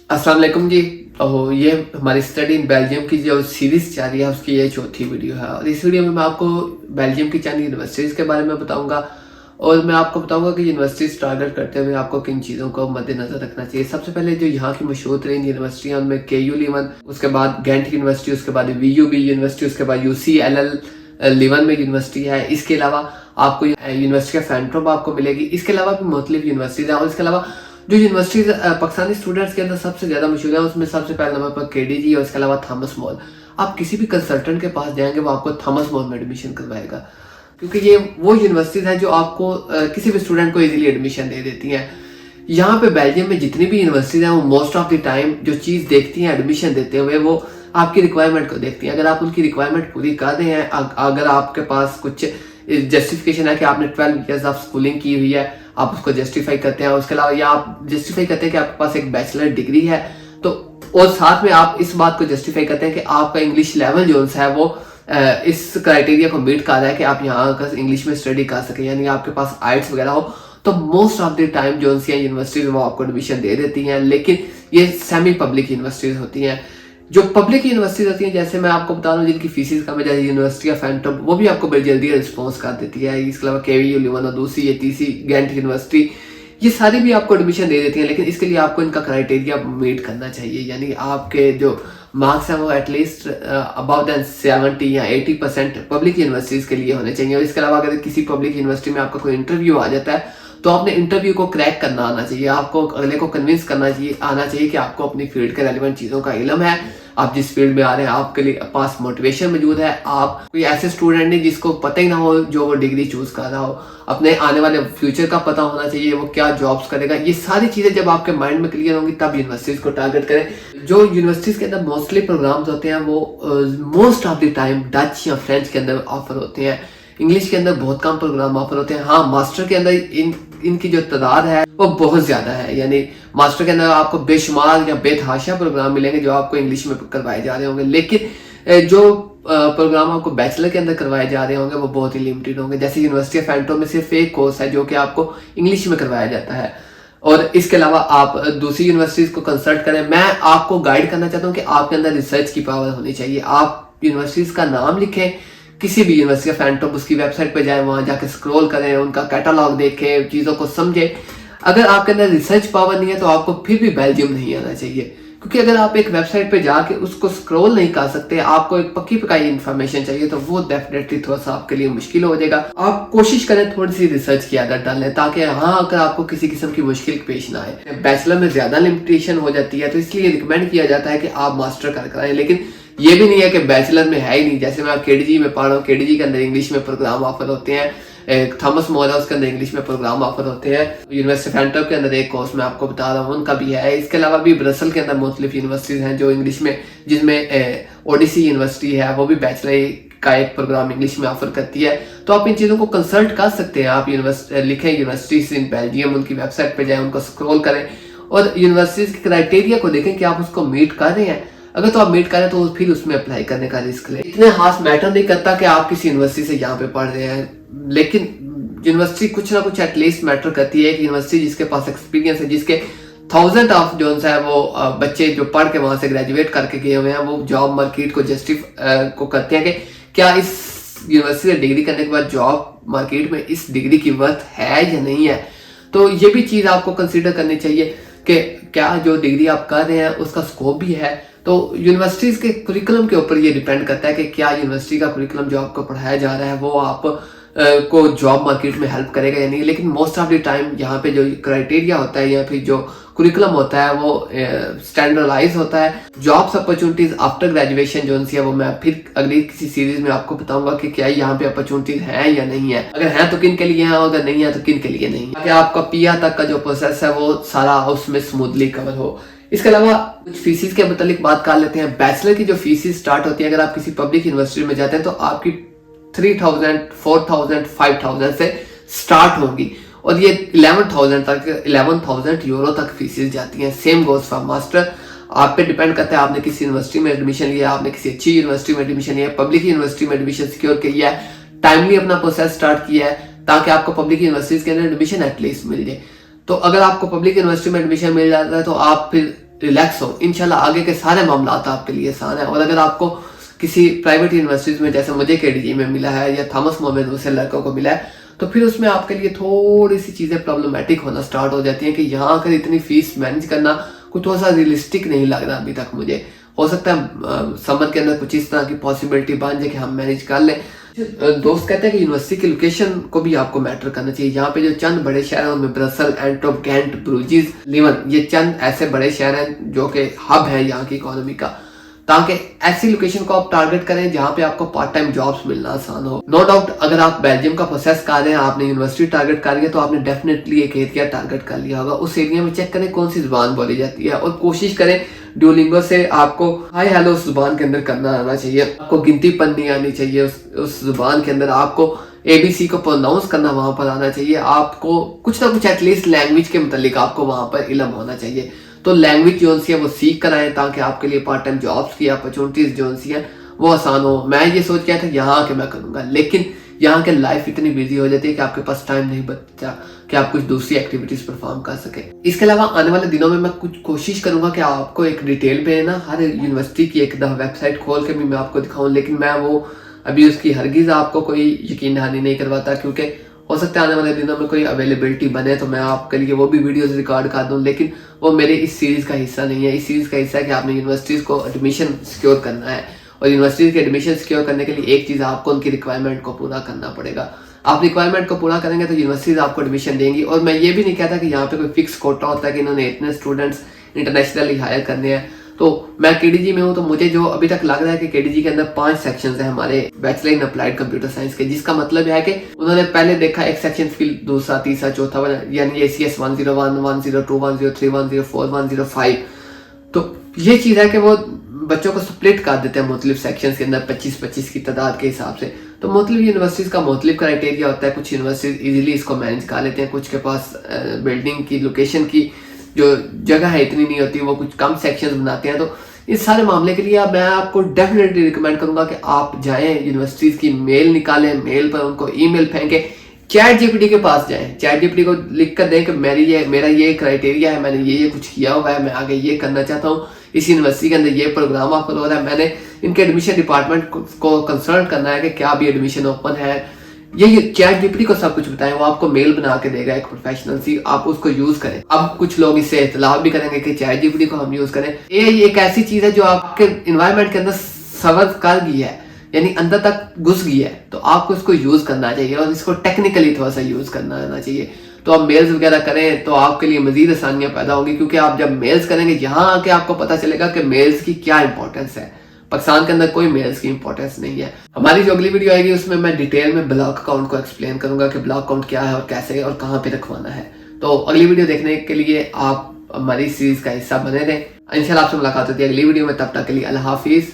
अस्सलाम वालेकुम जी। ये हमारी स्टडी इन बेल्जियम की जो सीरीज़ जा रही है उसकी ये चौथी वीडियो है और इस वीडियो में मैं आपको बेल्जियम की चंद यूनिवर्सिटीज़ के बारे में बताऊंगा और मैं आपको बताऊंगा कि यूनिवर्सिटीज़ टारगेट करते हुए आपको किन चीज़ों को मद्देनजर रखना चाहिए। सबसे पहले जो यहाँ की मशहूर तरीन यूनिवर्सिटी है उनमें KU लीवन, उसके बाद गेंट यूनिवर्सिटी, उसके बाद VUB यूनिवर्सिटी, उसके बाद UCLL लीवन में यूनिवर्सिटी है। इसके अलावा आपको यूनिवर्सिटी ऑफ एंट्रोप आपको मिलेगी। इसके अलावा भी मुख्तलिफ यूनिवर्सिटीज़ हैं और इसके अलावा जो यूनिवर्सिटीज पाकिस्तानी स्टूडेंट्स के अंदर सबसे ज़्यादा मशहूर है उसमें सबसे पहले नंबर पर KDG और इसके अलावा थॉमस मॉल। आप किसी भी कंसल्टेंट के पास जाएंगे वो आपको थॉमस मॉल में एडमिशन करवाएगा, क्योंकि ये वो यूनिवर्सिटीज़ हैं जो आपको किसी भी स्टूडेंट को इजीली एडमिशन दे देती हैं। यहाँ पे बेल्जियम में जितनी भी यूनिवर्सिटीज़ हैं वो मोस्ट ऑफ द टाइम जो चीज़ देखती हैं एडमिशन देते हुए वो आपकी रिक्वायरमेंट को देखती हैं। अगर आप उनकी रिक्वायरमेंट पूरी कर रहे हैं, अगर आपके पास कुछ जस्टिफिकेशन है कि आपने 12 ईयर्स ऑफ स्कूलिंग की हुई है, आप उसको जस्टिफाई करते हैं। उसके अलावा या आप जस्टिफाई करते हैं कि आपके पास एक बैचलर डिग्री है, तो और साथ में आप इस बात को जस्टिफाई करते हैं कि आपका इंग्लिश लेवल जो है वो इस क्राइटेरिया को मीट कर रहा है कि आप यहाँ आकर इंग्लिश में स्टडी कर सकें, यानी आपके पास आइट्स वगैरह हो, तो मोस्ट ऑफ द टाइम जो यूनिवर्सिटीज वो आपको एडमिशन दे देती हैं। लेकिन ये सेमी पब्लिक यूनिवर्सिटीज होती हैं। जो पब्लिक यूनिवर्सिटीज होती हैं, जैसे मैं आपको बता रहा हूँ जिनकी फीसिस कम है, जैसे यूनिवर्सिटी ऑफ एंट्रोप, वो भी आपको बड़ी जल्दी रिस्पॉन्स कर देती है। इसके अलावा KU लीवन और दूसरी तीसरी गेंट यूनिवर्सिटी, ये सारी भी आपको एडमिशन दे देती हैं। लेकिन इसके लिए आपको इनका क्राइटेरिया मीट करना चाहिए, यानी आपके जो मार्क्स हैं वो एटलीस्ट अबव दैन 70 या 80% पब्लिक यूनिवर्सिटीज़ के लिए होने चाहिए। और इसके अलावा अगर किसी पब्लिक यूनिवर्सिटी में आपका कोई इंटरव्यू आ जाता है तो आपने इंटरव्यू को क्रैक करना आना चाहिए। आपको अगले को कन्विंस करना चाहिए, आना चाहिए कि आपको अपनी फील्ड के रेलिवेंट चीज़ों का इल्म है, आप जिस फील्ड में आ रहे हैं आपके लिए पास मोटिवेशन मौजूद है। आप कोई ऐसे स्टूडेंट नहीं जिसको पता ही ना हो जो वो डिग्री चूज कर रहा हो, अपने आने वाले फ्यूचर का पता होना चाहिए, वो क्या जॉब्स करेगा। ये सारी चीज़ें जब आपके माइंड में क्लियर होंगी तब यूनिवर्सिटीज़ को टारगेट करें। जो यूनिवर्सिटीज़ के अंदर मोस्टली प्रोग्राम्स होते हैं वो most of the time Dutch या फ्रेंच के अंदर ऑफर होते हैं। इंग्लिश के अंदर बहुत कम प्रोग्राम ऑफर होते हैं। हाँ, मास्टर के अंदर इनकी जो तादाद है वो बहुत ज़्यादा है, यानी मास्टर के अंदर आपको बेशुमार या बेतहाशा प्रोग्राम मिलेंगे जो आपको इंग्लिश में करवाए जा रहे होंगे। लेकिन जो प्रोग्राम आपको बैचलर के अंदर करवाए जा रहे होंगे वो बहुत ही लिमिटेड होंगे। जैसे यूनिवर्सिटी ऑफ एंट्रोप में सिर्फ एक कोर्स है जो कि आपको इंग्लिश में करवाया जाता है। और इसके अलावा आप दूसरी यूनिवर्सिटीज़ को कंसल्ट करें। मैं आपको गाइड करना चाहता हूँ कि आपके अंदर रिसर्च की पावर होनी चाहिए। आप यूनिवर्सिटीज़ का नाम लिखें, किसी भी यूनिवर्सिटी ऑफ एंट्रोप उसकी वेबसाइट पे जाएं, वहां जाके स्क्रॉल करें, उनका कैटलॉग देखें, चीज़ों को समझें। अगर आपके अंदर रिसर्च पावर नहीं है तो आपको फिर भी बेल्जियम नहीं आना चाहिए, क्योंकि अगर आप एक वेबसाइट पे जाके उसको स्क्रॉल नहीं कर सकते, आपको एक पक्की पकाई इन्फॉर्मेशन चाहिए, तो वो डेफिनेटली थोड़ा सा आपके लिए मुश्किल हो जाएगा। आप कोशिश करें थोड़ी सी रिसर्च की आदत डालें, ताकि हाँ अगर आपको किसी किस्म की मुश्किल पेश ना आए। बैचलर में ज्यादा लिमिटेशन हो जाती है तो इसलिए रिकमेंड किया जाता है कि आप मास्टर कर कराएं। लेकिन ये भी नहीं है कि बैचलर में है ही नहीं। जैसे मैं KDG में पढ़ रहा हूँ, KDG के अंदर इंग्लिश में प्रोग्राम ऑफर होते हैं। थॉमस मॉल है उसके अंदर इंग्लिश में प्रोग्राम ऑफर होते हैं। यूनिवर्सिटी ऑफ एंट्रोप के अंदर एक कोर्स मैं आपको बता रहा हूँ उनका भी है। इसके अलावा भी ब्रसल के अंदर मुख्तलिफ यूनिवर्सिटीज हैं जो इंग्लिश में, जिसमें ओडिसी यूनिवर्सिटी है वो भी बैचलर का एक प्रोग्राम इंग्लिश में ऑफर करती है। तो आप इन चीज़ों को कंसल्ट कर सकते हैं। आप लिखें यूनिवर्सिटीज इन बेल्जियम, उनकी वेबसाइट पर जाएँ, उनको स्क्रॉल करें और यूनिवर्सिटीज के क्राइटेरिया को देखें कि आप उसको मीट कर रहे हैं। अगर तो आप मीट करें तो फिर उसमें अप्लाई करने का रिस्क लें। इतने खास मैटर नहीं करता कि आप किसी यूनिवर्सिटी से यहाँ पे पढ़ रहे हैं, लेकिन यूनिवर्सिटी कुछ ना कुछ एटलीस्ट मैटर करती है। एक यूनिवर्सिटी जिसके पास एक्सपीरियंस है, जिसके थाउजेंड ऑफ जो है वो बच्चे जो पढ़ के वहां से ग्रेजुएट करके गए हुए हैं, वो जॉब मार्केट को को करते हैं कि क्या इस यूनिवर्सिटी से डिग्री करने के बाद जॉब मार्केट में इस डिग्री की वर्थ है या नहीं है। तो ये भी चीज़ आपको कंसिडर करनी चाहिए कि क्या जो डिग्री आप कर रहे हैं उसका स्कोप भी है। तो यूनिवर्सिटीज़ के कुरिकुलम के ऊपर ये डिपेंड करता है कि क्या यूनिवर्सिटी का कुरिकुलम जो आपको पढ़ाया जा रहा है वो आप को जॉब मार्केट में हेल्प करेगा या नहीं। लेकिन मोस्ट ऑफ द टाइम यहाँ पे जो क्राइटेरिया होता है या फिर जो कुरिकुलम होता है वो स्टैंडर्डाइज होता है। जॉब्स अपॉर्चुनिटीज आफ्टर ग्रेजुएशन जो है वो मैं फिर अगली किसी सीरीज में आपको बताऊंगा कि क्या यहाँ पे अपॉर्चुनिटीज हैं या नहीं है। अगर हैं तो किन के लिए हैं, अगर नहीं है तो किन के लिए नहीं है, आपका PR तक का जो प्रोसेस है वो सारा उसमें स्मूथली कवर हो। इसके अलावा कुछ फीसिस के मतलब बात कर लेते हैं। बैचलर की जो फीसिस स्टार्ट होती है, अगर आप किसी पब्लिक यूनिवर्सिटी में जाते हैं तो आपकी 3000, 4000, 5000 से स्टार्ट होंगी और ये 11,000 यूरो तक फीसिस जाती हैं। Same goes for master. आप पे डिपेंड करता है आपने किसी यूनिवर्सिटी में एडमिशन लिया, आपने किसी अच्छी यूनिवर्सिटी में एडमिशन लिया, पब्लिक यूनिवर्सिटी में एडमिशन सिक्योर किया है, टाइमली अपना प्रोसेस स्टार्ट किया है ताकि आपको पब्लिक यूनिवर्सिटीज के अंदर एडमिशन एटलीस्ट मिल जाए। तो अगर आपको पब्लिक यूनिवर्सिटी में एडमिशन मिल जाता है तो आप फिर रिलैक्स हो, इंशाल्लाह आगे के सारे मामला आपके लिए आसान है। और अगर आपको किसी प्राइवेट यूनिवर्सिटीज में जैसे मुझे केडीजी में मिला है या थॉमस मोर में दूसरे लड़कों को मिला है, तो फिर उसमें आपके लिए थोड़ी सी चीज़ें प्रॉब्लमेटिक होना स्टार्ट हो जाती हैं कि यहाँ कर इतनी फीस मैनेज करना कुछ थोड़ा सा रियलिस्टिक नहीं लग रहा अभी तक मुझे। हो सकता है समर के अंदर कुछ इस तरह की पॉसिबिलिटी बन जाए कि हम मैनेज कर लें। दोस्त कहते हैं कि यूनिवर्सिटी की लोकेशन को भी आपको मैटर करना चाहिए। यहाँ पे जो चंद बड़े शहर हैं उनमें ब्रसल, एंटवर्प, गेंट, ब्रूजिज, लीवन, ये चंद ऐसे बड़े शहर हैं जो कि हब है यहाँ की इकोनॉमी का, ताकि ऐसी लोकेशन को आप टारगेट करें जहाँ पे आपको पार्ट टाइम जॉब्स मिलना आसान हो। नो डाउट अगर आप बेल्जियम का प्रोसेस कर रहे हैं, आपने यूनिवर्सिटी टारगेट कर लिया, तो आपने डेफिनेटली एक एरिया टारगेट कर लिया होगा। उस एरिया में चेक करें कौन सी जुबान बोली जाती है और कोशिश करें ड्यूलिंगो से आपको हाय हेलो उस जुबान के अंदर करना आना चाहिए। आपको गिनती पढ़नी आनी चाहिए उस जुबान के अंदर, आपको ABC को प्रोनाउंस करना वहां पर आना चाहिए। आपको कुछ ना कुछ एटलीस्ट लैंग्वेज के मतलब आपको वहां पर इल्म होना चाहिए। तो लैंग्वेज जो सी है वो सीख कर आए ताकि आपके लिए पार्ट टाइम जॉब्स की अपॉर्चुनिटीज जो सी है वो आसान हो। मैं ये सोच गया था यहाँ आके मैं करूँगा, लेकिन यहाँ के लाइफ इतनी बिजी हो जाती है कि आपके पास टाइम नहीं बचता कि आप कुछ दूसरी एक्टिविटीज परफॉर्म कर सके। इसके अलावा आने वाले दिनों में मैं कुछ कोशिश करूंगा कि आपको एक डिटेल पे ना हर यूनिवर्सिटी की एक वेबसाइट खोल के भी मैं आपको दिखाऊं, लेकिन मैं वो अभी उसकी हरगिज आपको कोई यकीन दहानी नहीं करवाता, क्योंकि हो सकता है आने वाले दिनों में कोई अवेलेबिलिटी बने तो मैं आपके लिए वो भी वीडियोस रिकॉर्ड कर दूं, लेकिन वो मेरे इस सीरीज का हिस्सा नहीं है। इस सीरीज का हिस्सा है कि आपने यूनिवर्सिटीज को एडमिशन सिक्योर करना है, और यूनिवर्सिटीज के एडमिशन सिक्योर करने के लिए एक चीज़ आपको उनकी रिक्वायरमेंट को पूरा करना पड़ेगा। आप रिक्वायरमेंट को पूरा करेंगे तो यूनिवर्सिटीज आपको एडमिशन देंगी। और मैं ये भी नहीं कहता कि यहाँ पे कोई फिक्स कोटा होता है कि इन्होंने इतने स्टूडेंट्स इंटरनेशनली हायर करने हैं। तो मैं केडीजी में हूँ, तो मुझे जो अभी तक लग रहा है कि केडीजी के अंदर 5 सेक्शंस हैं हमारे bachelor in applied computer science के, जिसका मतलब है कि उन्होंने पहले देखा एक सेक्शन फिर दूसरा, तीसरा, चौथा, यानी ACS 101, 102, 103, 104, 105। तो ये चीज़ है कि वो बच्चों को स्प्लिट कर देते हैं मुख्तलिफ सेक्शंस के अंदर 25-25 की तादाद के हिसाब से। तो मुख्तलिफ यूनिवर्सिटीज़ का मुख्तलिफ क्राइटेरिया होता है। कुछ यूनिवर्सिटीज इजीली इसको मैनेज कर लेते हैं, कुछ के पास बिल्डिंग की लोकेशन की जो जगह है इतनी नहीं होती, वो कुछ कम सेक्शंस बनाते हैं। तो इस सारे मामले के लिए मैं आपको डेफिनेटली रिकमेंड करूंगा कि आप जाएं यूनिवर्सिटीज़ की मेल निकालें, मेल पर उनको ईमेल फेंकें, चैट जीपीटी के पास जाएं, चैट जीपीटी को लिख कर दें कि मेरा ये क्राइटेरिया है, मैंने ये कुछ किया हुआ है, मैं आगे ये करना चाहता हूँ, इस यूनिवर्सिटी के अंदर ये प्रोग्राम ऑफर हो रहा है, मैंने इनके एडमिशन डिपार्टमेंट को कंसल्ट करना है कि क्या भी एडमिशन ओपन है। ये चैट जीपीटी को सब कुछ बताएं, वो आपको मेल बना के देगा एक प्रोफेशनल सी, आप उसको यूज करें। अब कुछ लोग इससे इतलाफ भी करेंगे कि चैट जीपीटी को हम यूज करें। ये एक ऐसी चीज है जो आपके इन्वायरमेंट के अंदर सवर कर गई है, यानी अंदर तक घुस गई है, तो आपको इसको यूज करना चाहिए और इसको टेक्निकली थोड़ा सा यूज करना आना चाहिए। तो आप मेल्स वगैरह करें तो आपके लिए मजीद आसानियां पैदा होंगी, क्योंकि आप जब मेल्स करेंगे यहाँ आके आपको पता चलेगा कि मेल्स की क्या इंपॉर्टेंस है। पाकिस्तान के अंदर कोई मेल्स की इंपॉर्टेंस नहीं है। हमारी जो अगली वीडियो आएगी उसमें मैं डिटेल में ब्लॉक अकाउंट को एक्सप्लेन करूंगा कि ब्लॉक अकाउंट क्या है और कैसे और कहाँ पे रखवाना है। तो अगली वीडियो देखने के लिए आप हमारी सीरीज का हिस्सा बने रहें। इंशाल्लाह आपसे मुलाकात होती है अगली वीडियो में, तब तक के लिए अल्लाह हाफिज।